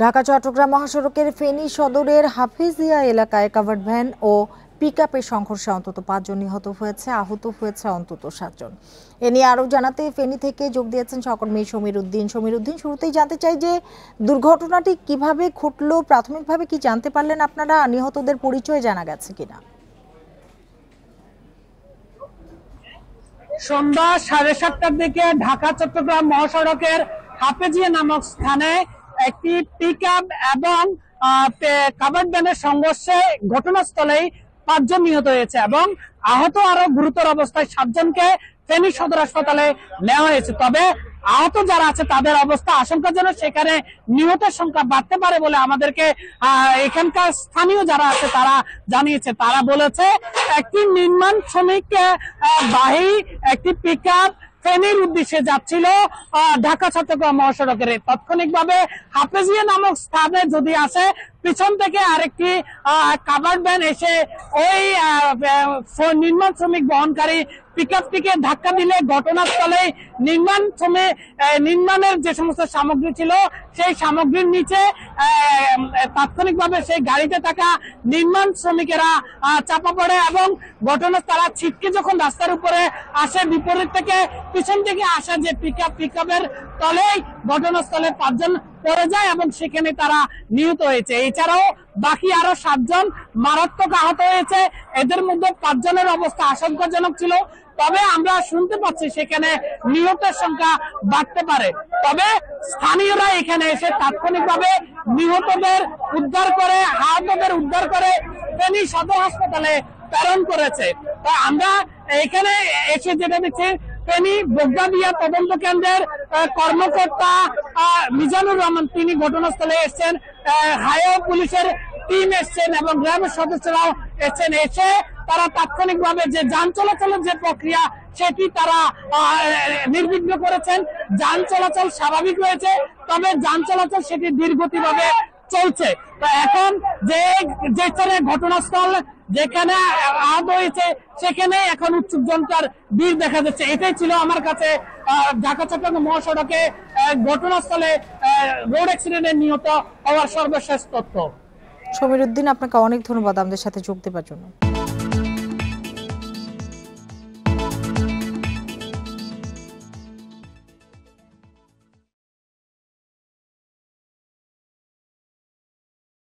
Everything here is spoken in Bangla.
ঢাকা চট্টগ্রাম মহাসড়কের ফেনী সদরের হাফিজিয়া এলাকায় কাভার্ড ভ্যান ও পিকআপের সংঘর্ষে অন্তত ৫ জন নিহত হয়েছে, আহত হয়েছে অন্তত ৭ জন। এ নিয়ে আরও জানাতে ফেনী থেকে যোগ দিয়েছেন সহকর্মী সমীর উদ্দিন। শুরুতেই জানতে চাই যে দুর্ঘটনাটি কিভাবে ঘটলো, প্রাথমিকভাবে কি জানতে পারলেন আপনারা? নিহতদের পরিচয় জানা গেছে কিনা? সন্ধ্যা 7:30টার দিকে ঢাকা চট্টগ্রাম মহাসড়কের হাফেজিয়া নামক স্থানে একটি পিকআপ এবং কাভার্ড ভ্যানের সংঘর্ষে ঘটনাস্থলেই ৫ জন নিহত হয়েছে এবং আহত আরো গুরুতর অবস্থায় ৭ জনকে ফেনী সদর হাসপাতালে নেওয়া হয়েছে। তবে আহত যারা আছে তাদের অবস্থা আশঙ্কাজনক, সেখানে নিহতের সংখ্যা বাড়তে পারে বলে আমাদেরকে এখানকার স্থানীয় যারা আছে তারা জানিয়েছে। তারা বলেছে একটি নির্মাণ শ্রমিক বাহী একটি পিকআপ ফেনীর উদ্দেশ্যে যাচ্ছিল ঢাকা চট্টগ্রাম মহাসড়কের। তাৎক্ষণিকভাবে হাফেজিয়া নামক স্থানে যদি আসে, পিছন থেকে আরেকটি কাভার্ড ভ্যান এসে ওই নির্মাণ শ্রমিক বহনকারী পিকআপটিকে ধাক্কা দিলে ঘটনাস্থলে নির্মাণের যে সমস্ত সামগ্রী ছিল সেই সামগ্রীর নিচে তাৎক্ষণিকভাবে সেই গাড়িতে থাকা নির্মাণ শ্রমিকেরা চাপা পড়ে এবং তারা ছিটকে যখন রাস্তার উপরে আসে, বিপরীত থেকে পিছন থেকে আসা যে পিকআপের তলেই ঘটনাস্থলে ৫ জন পড়ে যায় এবং সেখানে তারা নিহত হয়েছে। এছাড়াও বাকি আরো ৭ জন মারাত্মক আহত হয়েছে। এদের মধ্যে ৫ জনের অবস্থা আশঙ্কাজনক ছিল। তবে আমরা শুনতে পাচ্ছি সেখানে নিহতের সংখ্যা বাড়তে পারে। তবে স্থানীয়রা এখানে এসে তাৎক্ষণিকভাবে নিহতদের উদ্ধার করে, আহতদের উদ্ধার করে ফেনী সদর হাসপাতালে প্রেরণ করেছে। তো আমরা এখানে এসে যেটা দেখছি, ফেনী বোগদাদিয়া তদন্ত কেন্দ্রের কর্মকর্তা মিজানুর রহমান তিনি ঘটনাস্থলে এসেছেন, হাইওয়ে পুলিশের টিম এসছেন এবং গ্রামের সদস্যরাও এসেছেন। এসে তারা তাৎক্ষণিকভাবে যে যান চলাচলের যে প্রক্রিয়া সেটি তারা নির্বিঘ্ন করেছেন। যান চলাচল স্বাভাবিক রয়েছে, তবে যান চলাচল সেটি ধীরগতিভাবে চলছে। তো এখন যে ঘটনাস্থল যেখানে আহত হয়েছে সেখানে এখন উৎসুক জনতার ভিড় দেখা যাচ্ছে। এটাই ছিল আমার কাছে ঢাকা চট্টগ্রাম মহাসড়কে ঘটনাস্থলে রোড অ্যাক্সিডেন্টে নিহত হওয়ার সর্বশেষ তথ্য। সমীর উদ্দিন, আপনাকে অনেক ধন্যবাদ আমাদের সাথে যোগ দেওয়ার জন্য।